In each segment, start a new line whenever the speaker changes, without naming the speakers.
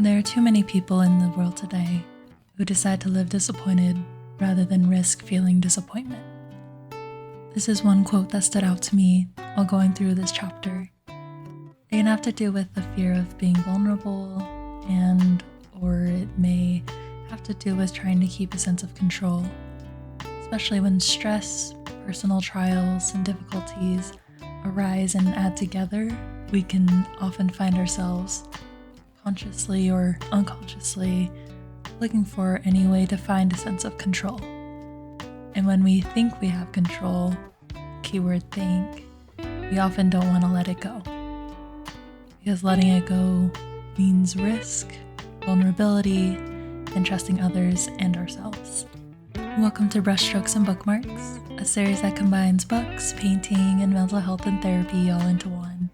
There are too many people in the world today who decide to live disappointed rather than risk feeling disappointment. This is one quote that stood out to me while going through this chapter. It can have to do with the fear of being vulnerable or it may have to do with trying to keep a sense of control. Especially when stress, personal trials, and difficulties arise and add together, we can often find ourselves consciously or unconsciously looking for any way to find a sense of control. And when we think we have control, keyword think, we often don't want to let it go. Because letting it go means risk, vulnerability, and trusting others and ourselves. Welcome to Brushstrokes and Bookmarks, a series that combines books, painting, and mental health and therapy all into one.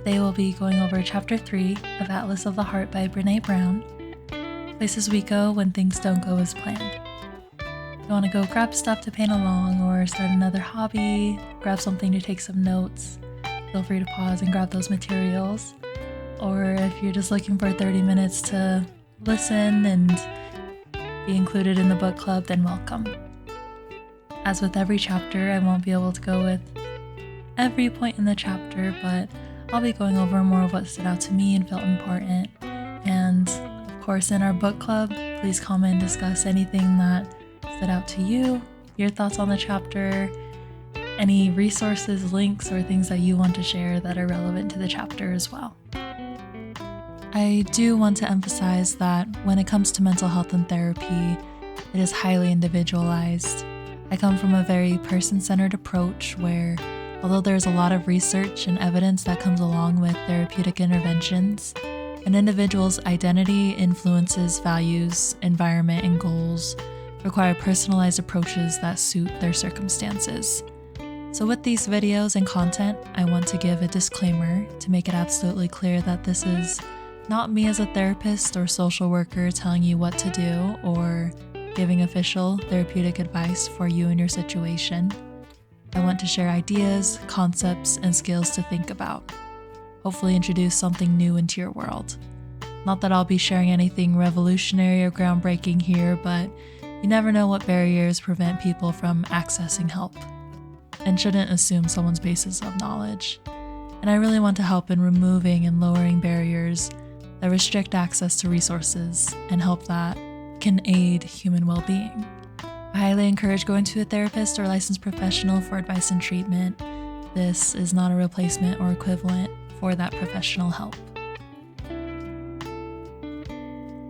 Today we'll be going over Chapter 3 of Atlas of the Heart by Brené Brown, places we go when things don't go as planned. If you want to go grab stuff to paint along or start another hobby, grab something to take some notes, feel free to pause and grab those materials. Or if you're just looking for 30 minutes to listen and be included in the book club, then welcome. As with every chapter, I won't be able to go with every point in the chapter, but I'll be going over more of what stood out to me and felt important. And of course, in our book club, please comment and discuss anything that stood out to you, your thoughts on the chapter, any resources, links, or things that you want to share that are relevant to the chapter as well. I do want to emphasize that when it comes to mental health and therapy, it is highly individualized. I come from a very person-centered approach where, although there's a lot of research and evidence that comes along with therapeutic interventions, an individual's identity, influences, values, environment, and goals require personalized approaches that suit their circumstances. So with these videos and content, I want to give a disclaimer to make it absolutely clear that this is not me as a therapist or social worker telling you what to do or giving official therapeutic advice for you and your situation. I want to share ideas, concepts, and skills to think about. Hopefully introduce something new into your world. Not that I'll be sharing anything revolutionary or groundbreaking here, but you never know what barriers prevent people from accessing help. And shouldn't assume someone's basis of knowledge. And I really want to help in removing and lowering barriers that restrict access to resources and help that can aid human well-being. I highly encourage going to a therapist or licensed professional for advice and treatment. This is not a replacement or equivalent for that professional help.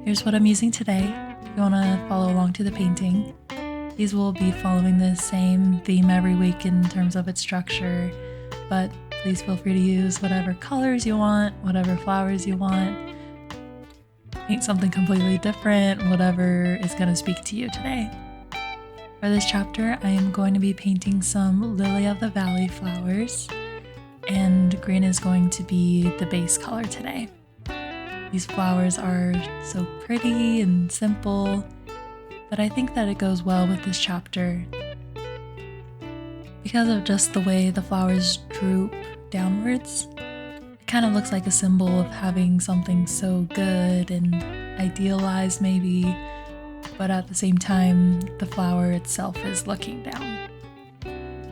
Here's what I'm using today. If you want to follow along to the painting, these will be following the same theme every week in terms of its structure, but please feel free to use whatever colors you want, whatever flowers you want. Paint something completely different, whatever is going to speak to you today. For this chapter, I am going to be painting some Lily of the Valley flowers, and green is going to be the base color today. These flowers are so pretty and simple, but I think that it goes well with this chapter because of just the way the flowers droop downwards. It kind of looks like a symbol of having something so good and idealized maybe, but at the same time, the flower itself is looking down,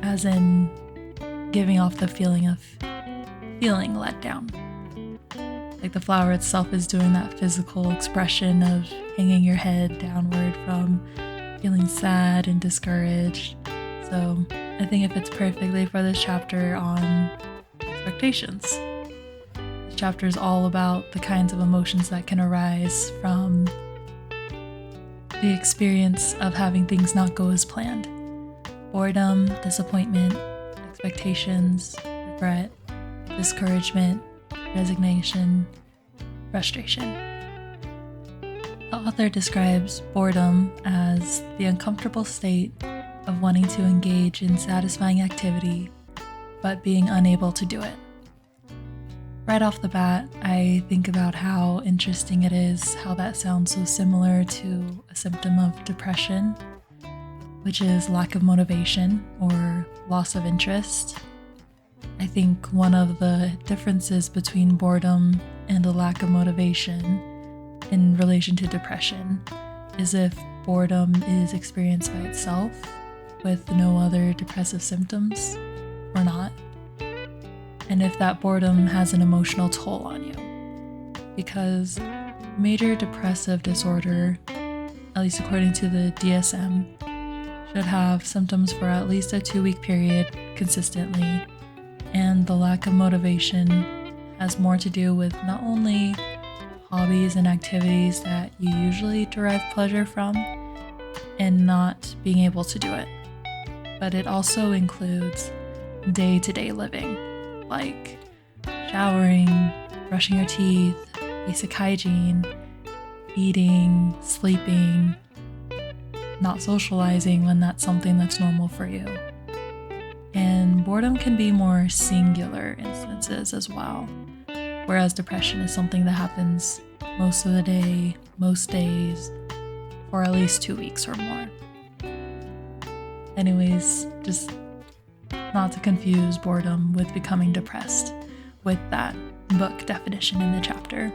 as in giving off the feeling of feeling let down. Like the flower itself is doing that physical expression of hanging your head downward from feeling sad and discouraged. So I think it fits perfectly for this chapter on expectations. This chapter is all about the kinds of emotions that can arise from the experience of having things not go as planned. Boredom, disappointment, expectations, regret, discouragement, resignation, frustration. The author describes boredom as the uncomfortable state of wanting to engage in satisfying activity, but being unable to do it. Right off the bat, I think about how interesting it is how that sounds so similar to a symptom of depression, which is lack of motivation or loss of interest. I think one of the differences between boredom and a lack of motivation in relation to depression is if boredom is experienced by itself with no other depressive symptoms or not, and if that boredom has an emotional toll on you. Because major depressive disorder, at least according to the DSM, should have symptoms for at least a 2-week period consistently, and the lack of motivation has more to do with not only hobbies and activities that you usually derive pleasure from and not being able to do it, but it also includes day-to-day living, like showering, brushing your teeth, basic hygiene, eating, sleeping, not socializing when that's something that's normal for you. And boredom can be more singular instances as well, whereas depression is something that happens most of the day, most days, for at least 2 weeks or more. Anyways, just not to confuse boredom with becoming depressed with that book definition in the chapter.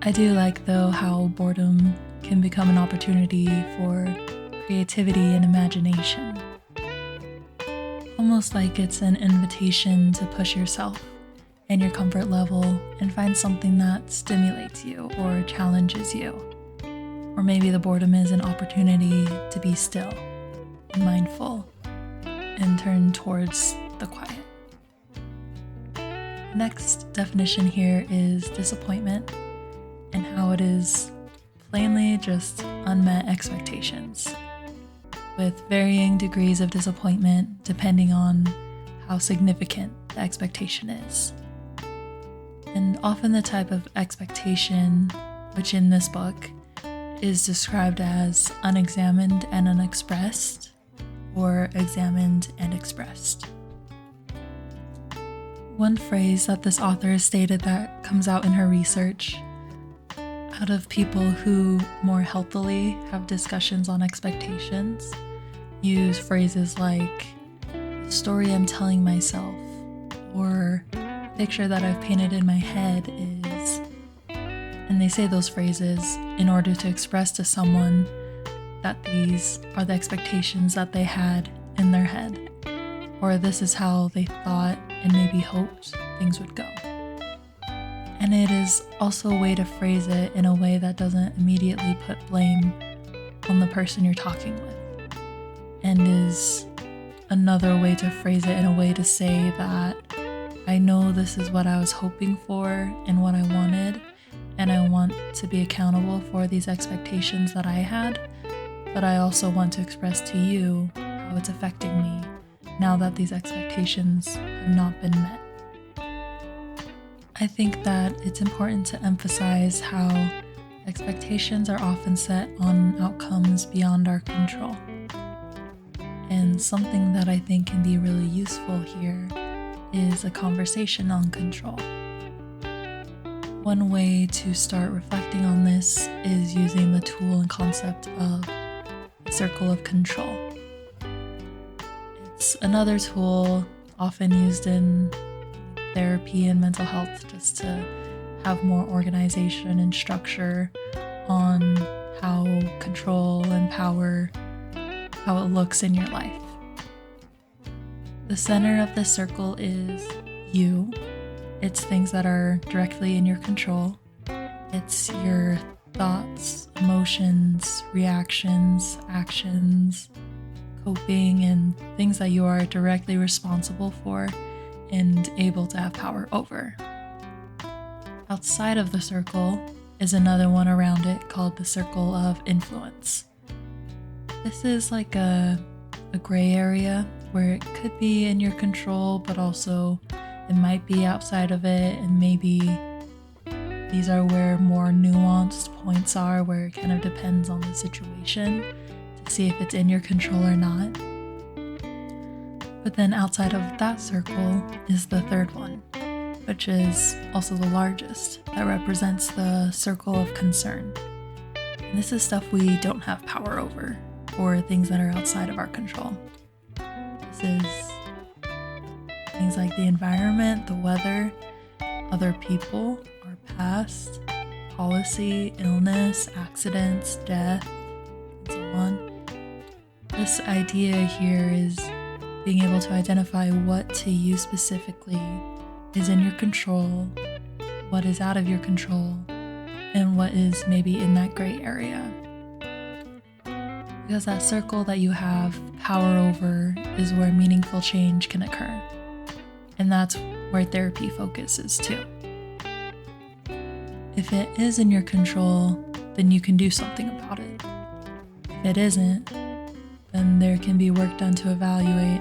I do like, though, how boredom can become an opportunity for creativity and imagination. Almost like it's an invitation to push yourself and your comfort level and find something that stimulates you or challenges you. Or maybe the boredom is an opportunity to be still and mindful and turn towards the quiet. Next definition here is disappointment, and how it is plainly just unmet expectations, with varying degrees of disappointment depending on how significant the expectation is. And often the type of expectation, which in this book is described as unexamined and unexpressed, or examined and expressed. One phrase that this author has stated that comes out in her research out of people who more healthily have discussions on expectations use phrases like the story I'm telling myself, or picture that I've painted in my head is, and they say those phrases in order to express to someone that these are the expectations that they had in their head, or this is how they thought and maybe hoped things would go. And it is also a way to phrase it in a way that doesn't immediately put blame on the person you're talking with, and is another way to phrase it in a way to say that I know this is what I was hoping for and what I wanted, and I want to be accountable for these expectations that I had, but I also want to express to you how it's affecting me now that these expectations have not been met. I think that it's important to emphasize how expectations are often set on outcomes beyond our control. And something that I think can be really useful here is a conversation on control. One way to start reflecting on this is using the tool and concept of the circle of control. It's another tool often used in therapy and mental health just to have more organization and structure on how control and power, how it looks in your life. The center of this circle is you. It's things that are directly in your control. It's your thoughts, emotions, reactions, actions, coping, and things that you are directly responsible for and able to have power over. Outside of the circle is another one around it called the circle of influence. This is like a gray area where it could be in your control, but also it might be outside of it, and maybe these are where more nuanced points are, where it kind of depends on the situation to see if it's in your control or not. But then outside of that circle is the third one, which is also the largest, that represents the circle of concern. And this is stuff we don't have power over, or things that are outside of our control. This is things like the environment, the weather, other people, our past, policy, illness, accidents, death, and so on. This idea here is being able to identify what to you specifically is in your control, what is out of your control, and what is maybe in that gray area. Because that circle that you have power over is where meaningful change can occur. And that's where therapy focuses too. If it is in your control, then you can do something about it. If it isn't, then there can be work done to evaluate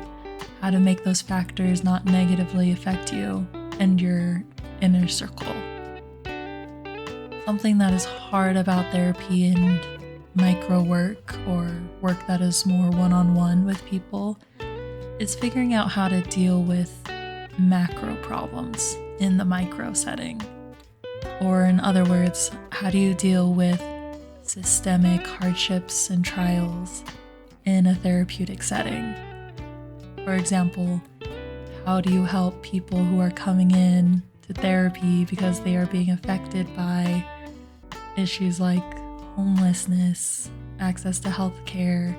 how to make those factors not negatively affect you and your inner circle. Something that is hard about therapy and micro work or work that is more one-on-one with people is figuring out how to deal with macro problems in the micro setting. Or in other words, how do you deal with systemic hardships and trials in a therapeutic setting? For example, how do you help people who are coming in to therapy because they are being affected by issues like homelessness, access to healthcare,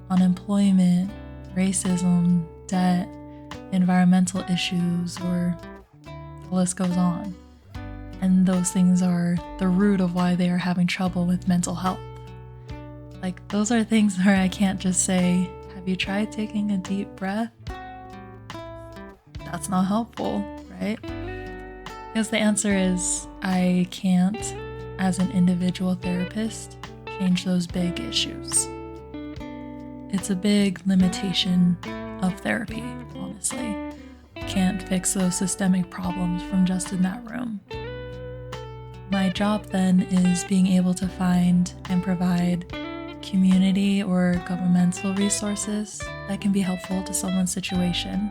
unemployment, racism, debt, environmental issues, or the list goes on. And those things are the root of why they are having trouble with mental health. Like, those are things where I can't just say, have you tried taking a deep breath? That's not helpful, right? Because the answer is, I can't, as an individual therapist, change those big issues. It's a big limitation of therapy, honestly. Can't fix those systemic problems from just in that room. My job then is being able to find and provide community or governmental resources that can be helpful to someone's situation,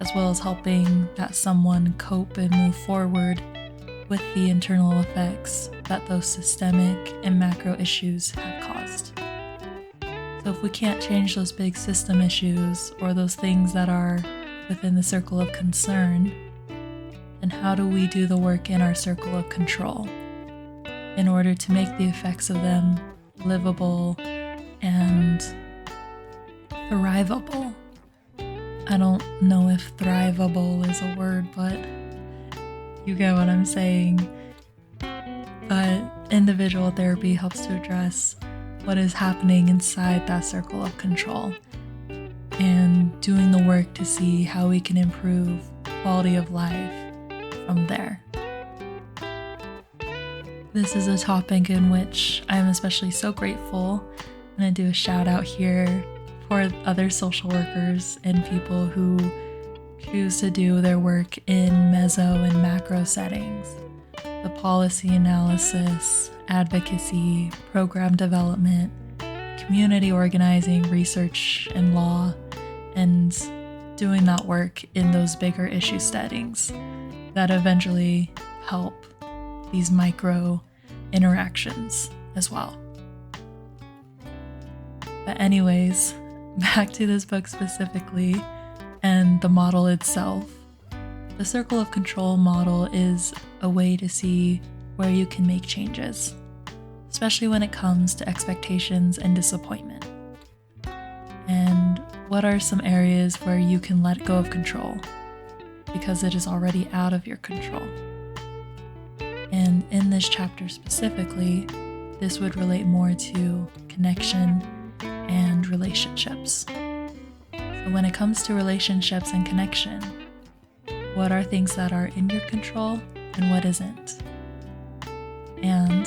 as well as helping that someone cope and move forward with the internal effects that those systemic and macro issues have caused. So if we can't change those big system issues or those things that are within the circle of concern, then how do we do the work in our circle of control in order to make the effects of them livable and thrivable? I don't know if thrivable is a word, but you get what I'm saying. But individual therapy helps to address what is happening inside that circle of control and doing the work to see how we can improve quality of life from there. This is a topic in which I am especially so grateful. I'm going to do a shout out here for other social workers and people who choose to do their work in meso and macro settings. The policy analysis, advocacy, program development, community organizing, research, and law, and doing that work in those bigger issue settings that eventually help these micro interactions as well. But anyways, back to this book specifically and the model itself. The circle of control model is a way to see where you can make changes, especially when it comes to expectations and disappointment. And what are some areas where you can let go of control because it is already out of your control? And in this chapter specifically, this would relate more to connection and relationships. So when it comes to relationships and connection, what are things that are in your control and what isn't? And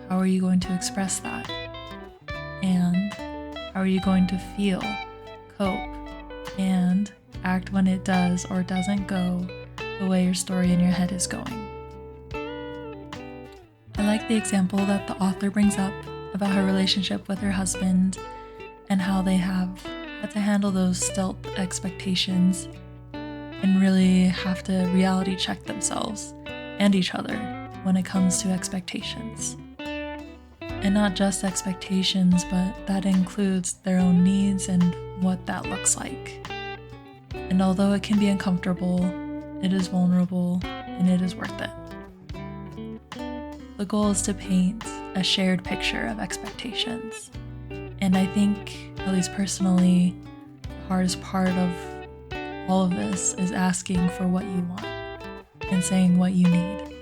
how are you going to express that? And how are you going to feel, cope, and act when it does or doesn't go the way your story in your head is going? I like the example that the author brings up about her relationship with her husband and how they have had to handle those stealth expectations and really have to reality check themselves and each other when it comes to expectations. And not just expectations, but that includes their own needs and what that looks like. And although it can be uncomfortable, it is vulnerable and it is worth it. The goal is to paint a shared picture of expectations. And I think, at least personally, the hardest part of all of this is asking for what you want and saying what you need.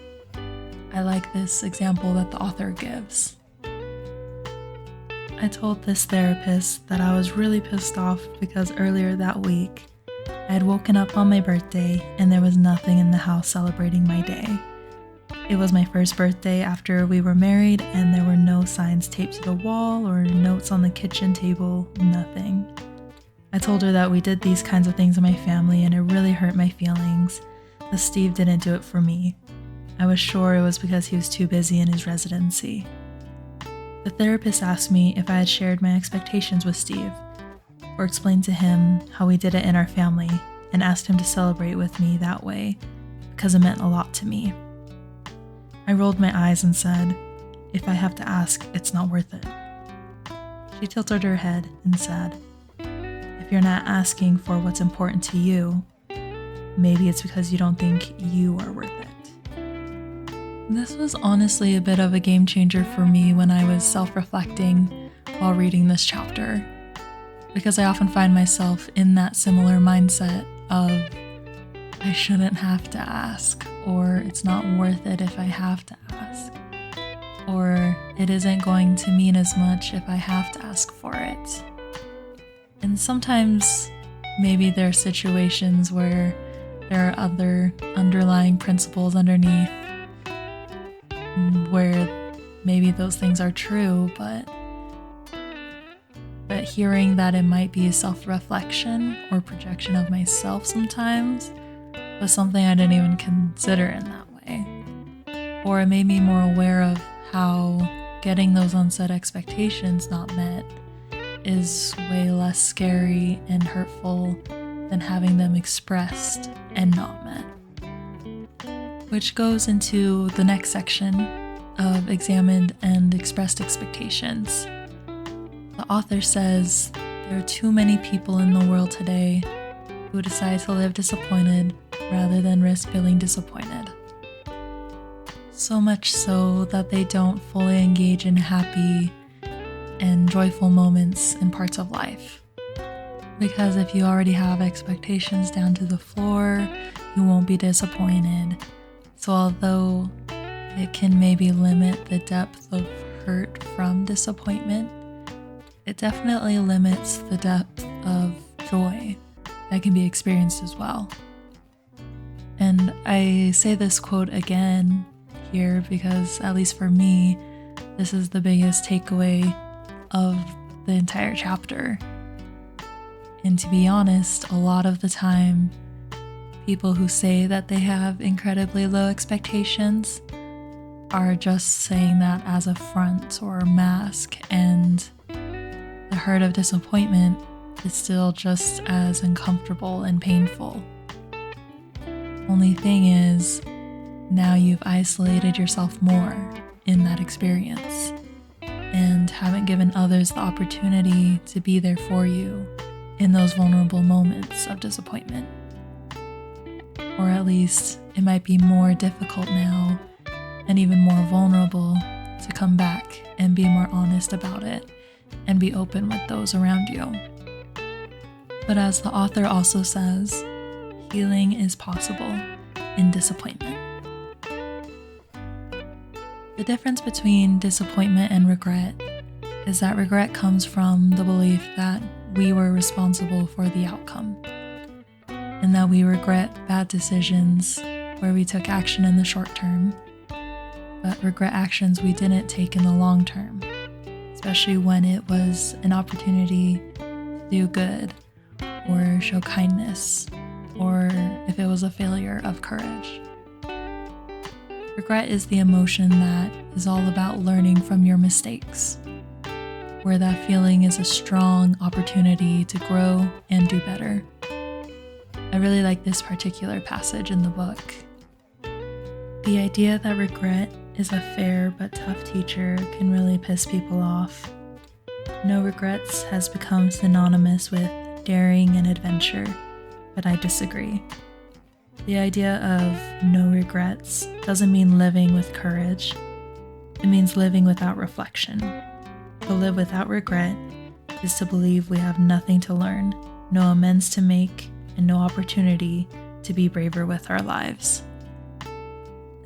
I like this example that the author gives. I told this therapist that I was really pissed off because earlier that week, I had woken up on my birthday and there was nothing in the house celebrating my day. It was my first birthday after we were married and there were no signs taped to the wall or notes on the kitchen table, nothing. I told her that we did these kinds of things in my family and it really hurt my feelings that Steve didn't do it for me. I was sure it was because he was too busy in his residency. The therapist asked me if I had shared my expectations with Steve, or explained to him how we did it in our family, and asked him to celebrate with me that way, because it meant a lot to me. I rolled my eyes and said, "If I have to ask, it's not worth it." She tilted her head and said, "If you're not asking for what's important to you, maybe it's because you don't think you are worth it." This was honestly a bit of a game changer for me when I was self-reflecting while reading this chapter, because I often find myself in that similar mindset of I shouldn't have to ask, or it's not worth it if I have to ask, or it isn't going to mean as much if I have to ask for it. And sometimes maybe there are situations where there are other underlying principles underneath where maybe those things are true, but hearing that it might be a self-reflection or projection of myself sometimes was something I didn't even consider in that way. Or it made me more aware of how getting those unsaid expectations not met is way less scary and hurtful than having them expressed and not met. Which goes into the next section of examined and expressed expectations. The author says there are too many people in the world today who decide to live disappointed rather than risk feeling disappointed. So much so that they don't fully engage in happy and joyful moments in parts of life. Because if you already have expectations down to the floor, you won't be disappointed. So although it can maybe limit the depth of hurt from disappointment, it definitely limits the depth of joy that can be experienced as well. And I say this quote again here because, at least for me, this is the biggest takeaway of the entire chapter. And to be honest, a lot of the time, people who say that they have incredibly low expectations are just saying that as a front or a mask, and the hurt of disappointment is still just as uncomfortable and painful. Only thing is, now you've isolated yourself more in that experience and haven't given others the opportunity to be there for you in those vulnerable moments of disappointment. Or at least it might be more difficult now and even more vulnerable to come back and be more honest about it and be open with those around you. But as the author also says, healing is possible in disappointment. The difference between disappointment and regret is that regret comes from the belief that we were responsible for the outcome, and that we regret bad decisions where we took action in the short term, but regret actions we didn't take in the long term, especially when it was an opportunity to do good or show kindness, or if it was a failure of courage. Regret is the emotion that is all about learning from your mistakes, where that feeling is a strong opportunity to grow and do better. I really like this particular passage in the book. The idea that regret is a fair but tough teacher can really piss people off. No regrets has become synonymous with daring and adventure, but I disagree. The idea of no regrets doesn't mean living with courage. It means living without reflection. To live without regret is to believe we have nothing to learn, no amends to make, and no opportunity to be braver with our lives.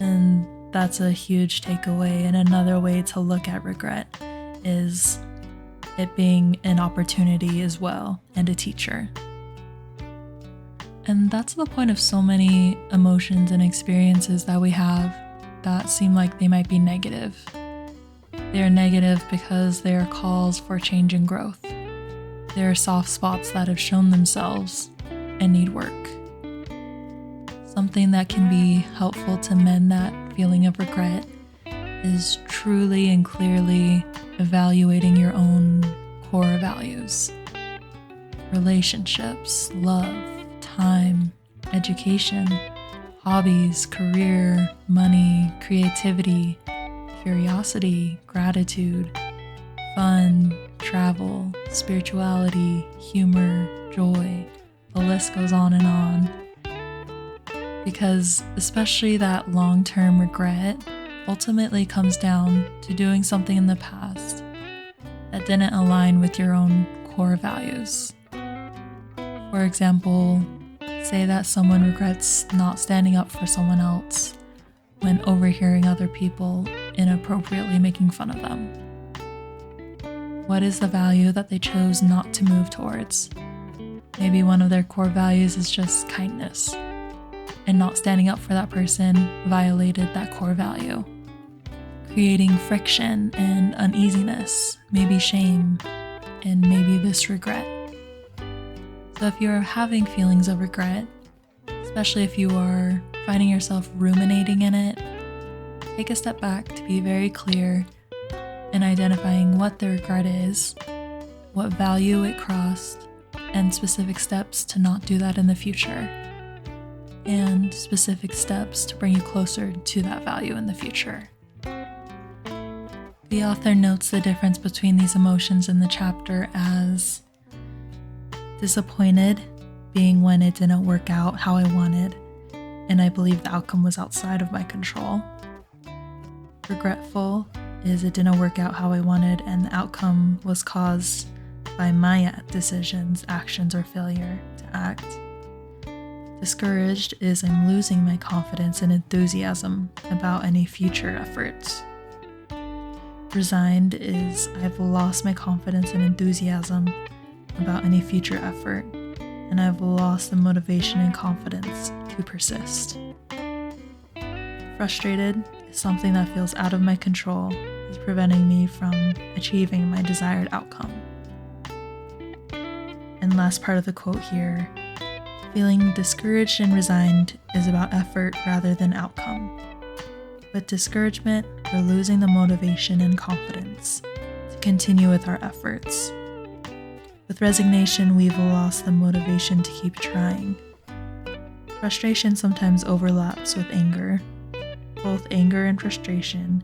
And that's a huge takeaway. And another way to look at regret is it being an opportunity as well and a teacher. And that's the point of so many emotions and experiences that we have that seem like they might be negative. They are negative because they are calls for change and growth. They are soft spots that have shown themselves and need work. Something that can be helpful to mend that feeling of regret is truly and clearly evaluating your own core values. Relationships, love, time, education, hobbies, career, money, creativity, curiosity, gratitude, fun, travel, spirituality, humor, joy. The list goes on and on. Because especially that long-term regret ultimately comes down to doing something in the past that didn't align with your own core values. For example, say that someone regrets not standing up for someone else when overhearing other people inappropriately making fun of them. What is the value that they chose not to move towards? Maybe one of their core values is just kindness, and not standing up for that person violated that core value, creating friction and uneasiness, maybe shame, and maybe this regret. So if you're having feelings of regret, especially if you are finding yourself ruminating in it, take a step back to be very clear in identifying what the regret is, what value it crossed, and specific steps to not do that in the future, and specific steps to bring you closer to that value in the future. The author notes the difference between these emotions in the chapter as disappointed being when it didn't work out how I wanted, and I believe the outcome was outside of my control. Regretful is it didn't work out how I wanted, and the outcome was caused by my decisions, actions, or failure to act. Discouraged is I'm losing my confidence and enthusiasm about any future efforts. Resigned is I've lost my confidence and enthusiasm about any future effort, and I've lost the motivation and confidence to persist. Frustrated is something that feels out of my control, is preventing me from achieving my desired outcome. And last part of the quote here, feeling discouraged and resigned is about effort rather than outcome. With discouragement, we're losing the motivation and confidence to continue with our efforts. With resignation, we've lost the motivation to keep trying. Frustration sometimes overlaps with anger. Both anger and frustration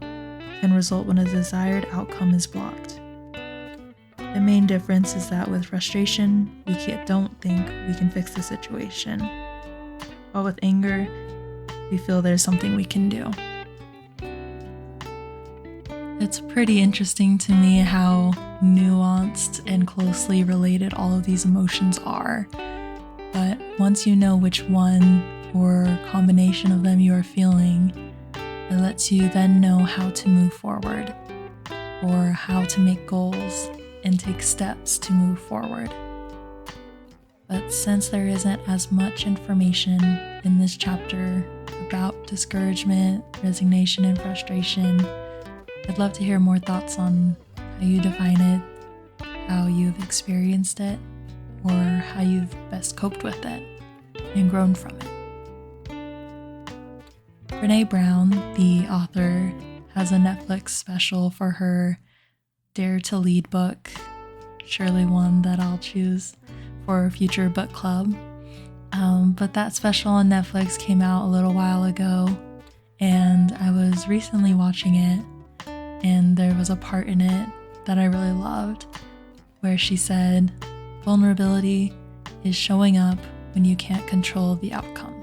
can result when a desired outcome is blocked. The main difference is that with frustration, we don't think we can fix the situation, while with anger, we feel there's something we can do. It's pretty interesting to me how nuanced and closely related all of these emotions are, but once you know which one or combination of them you are feeling, it lets you then know how to move forward or how to make goals and take steps to move forward. But since there isn't as much information in this chapter about discouragement, resignation, and frustration, I'd love to hear more thoughts on how you define it, how you've experienced it, or how you've best coped with it and grown from it. Brené Brown, the author, has a Netflix special for her Dare to Lead book, surely one that I'll choose for a future book club. But that special on Netflix came out a little while ago, and I was recently watching it, and there was a part in it that I really loved where she said, "Vulnerability is showing up when you can't control the outcome."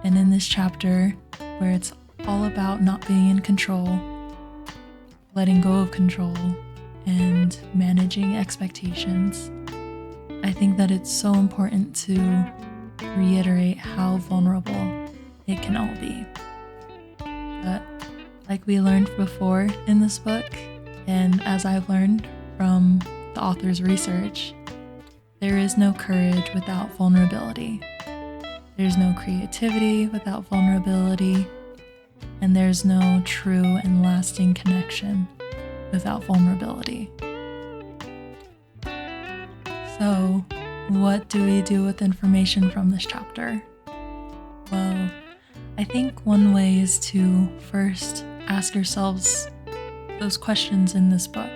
And in this chapter, where it's all about not being in control, letting go of control, and managing expectations, I think that it's so important to reiterate how vulnerable it can all be. But like we learned before in this book, and as I've learned from the author's research, there is no courage without vulnerability. There's no creativity without vulnerability, and there's no true and lasting connection without vulnerability. So, what do we do with information from this chapter? Well, I think one way is to first ask yourselves those questions in this book.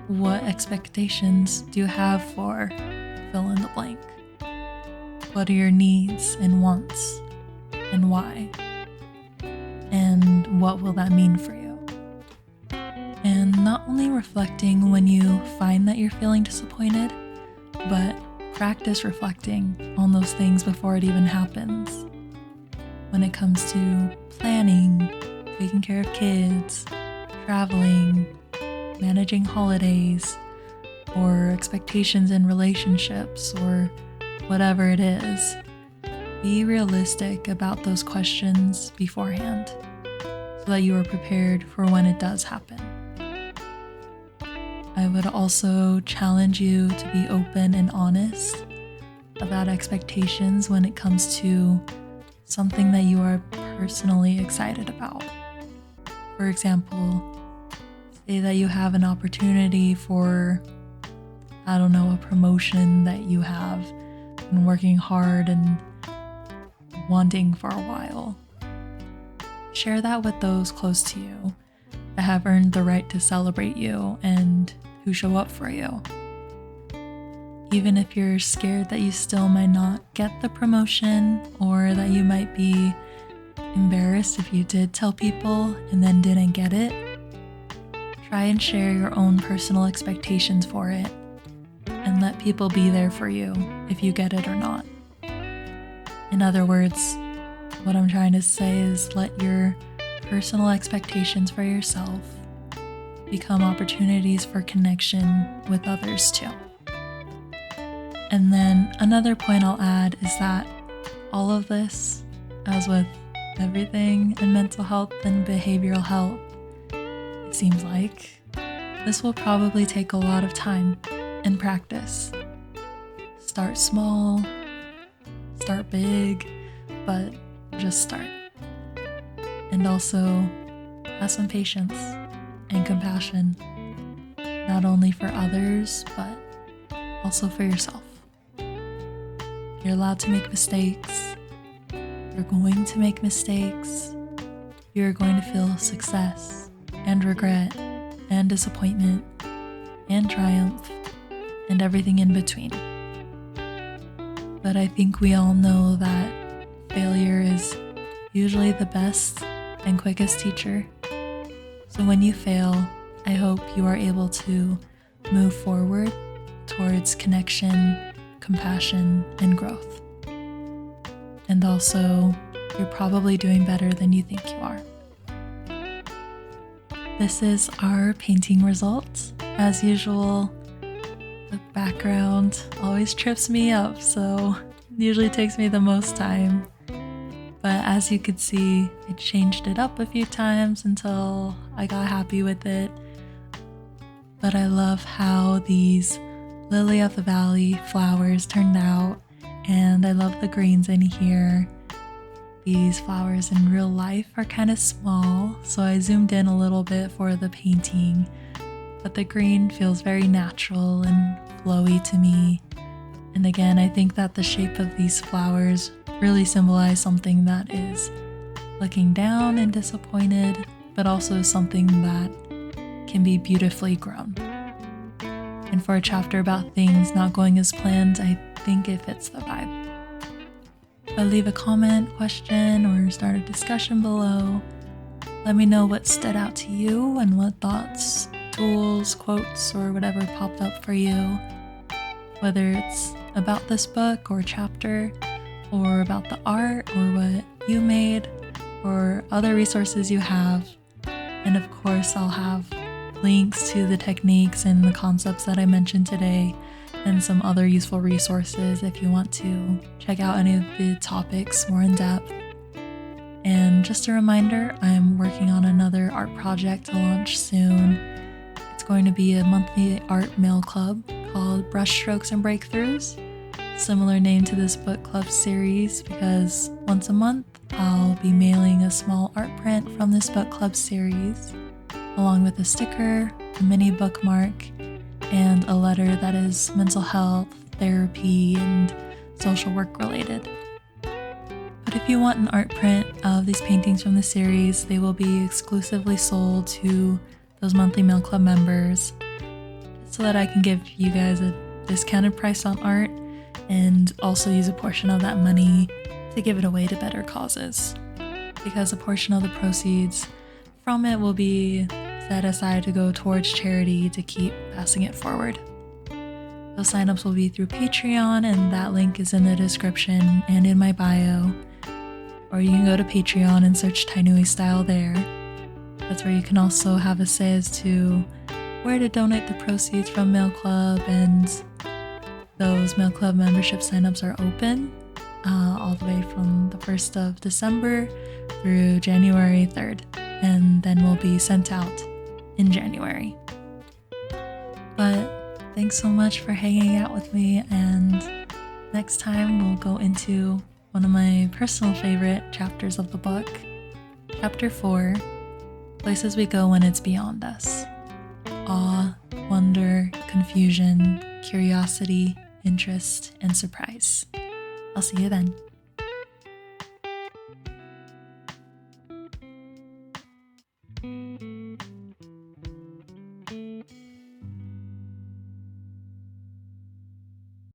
What expectations do you have for fill in the blank? What are your needs and wants, and why? And what will that mean for you? And not only reflecting when you find that you're feeling disappointed, but practice reflecting on those things before it even happens. When it comes to planning, taking care of kids, traveling, managing holidays, or expectations in relationships, or whatever it is, be realistic about those questions beforehand so that you are prepared for when it does happen. I would also challenge you to be open and honest about expectations when it comes to something that you are personally excited about. For example, say that you have an opportunity for, a promotion that you have been working hard and wanting for a while. Share that with those close to you that have earned the right to celebrate you and who show up for you. Even if you're scared that you still might not get the promotion, or that you might be embarrassed if you did tell people and then didn't get it, try and share your own personal expectations for it and let people be there for you if you get it or not. In other words, what I'm trying to say is let your personal expectations for yourself become opportunities for connection with others too. And then another point I'll add is that all of this, as with everything in mental health and behavioral health, it seems like this will probably take a lot of time and practice. Start small, start big, but just start. And also have some patience and compassion, not only for others, but also for yourself. You're allowed to make mistakes. You're going to make mistakes. You're going to feel success and regret and disappointment and triumph and everything in between. But I think we all know that failure is usually the best and quickest teacher. So when you fail, I hope you are able to move forward towards connection, compassion, and growth. And also, you're probably doing better than you think you are. This is our painting results. As usual, the background always trips me up, so it usually takes me the most time. But as you could see, I changed it up a few times until I got happy with it. But I love how these lily of the valley flowers turned out, and I love the greens in here. These flowers in real life are kind of small, so I zoomed in a little bit for the painting, but the green feels very natural and flowy to me. And again, I think that the shape of these flowers really symbolize something that is looking down and disappointed, but also something that can be beautifully grown. And for a chapter about things not going as planned, I think it fits the vibe. But leave a comment, question, or start a discussion below. Let me know what stood out to you and what thoughts, tools, quotes, or whatever popped up for you. Whether it's about this book or chapter, or about the art or what you made or other resources you have. And of course, I'll have links to the techniques and the concepts that I mentioned today and some other useful resources if you want to check out any of the topics more in depth. And just a reminder, I'm working on another art project to launch soon. It's going to be a monthly art mail club called Brushstrokes and Breakthroughs. Similar name to this book club series because once a month I'll be mailing a small art print from this book club series, along with a sticker, a mini bookmark, and a letter that is mental health, therapy, and social work related. But if you want an art print of these paintings from the series, they will be exclusively sold to those monthly mail club members so that I can give you guys a discounted price on art and also use a portion of that money to give it away to better causes, because a portion of the proceeds from it will be set aside to go towards charity to keep passing it forward. Those signups will be through Patreon, and that link is in the description and in my bio. Or you can go to Patreon and search Tainui Style there. That's where you can also have a say as to where to donate the proceeds from Mail Club, and those Mail Club membership signups are open all the way from the 1st of December through January 3rd, and then will be sent out in January. But thanks so much for hanging out with me, and next time we'll go into one of my personal favorite chapters of the book, Chapter 4, Places We Go When It's Beyond Us. Awe, wonder, confusion, curiosity, interest, and surprise. I'll see you then.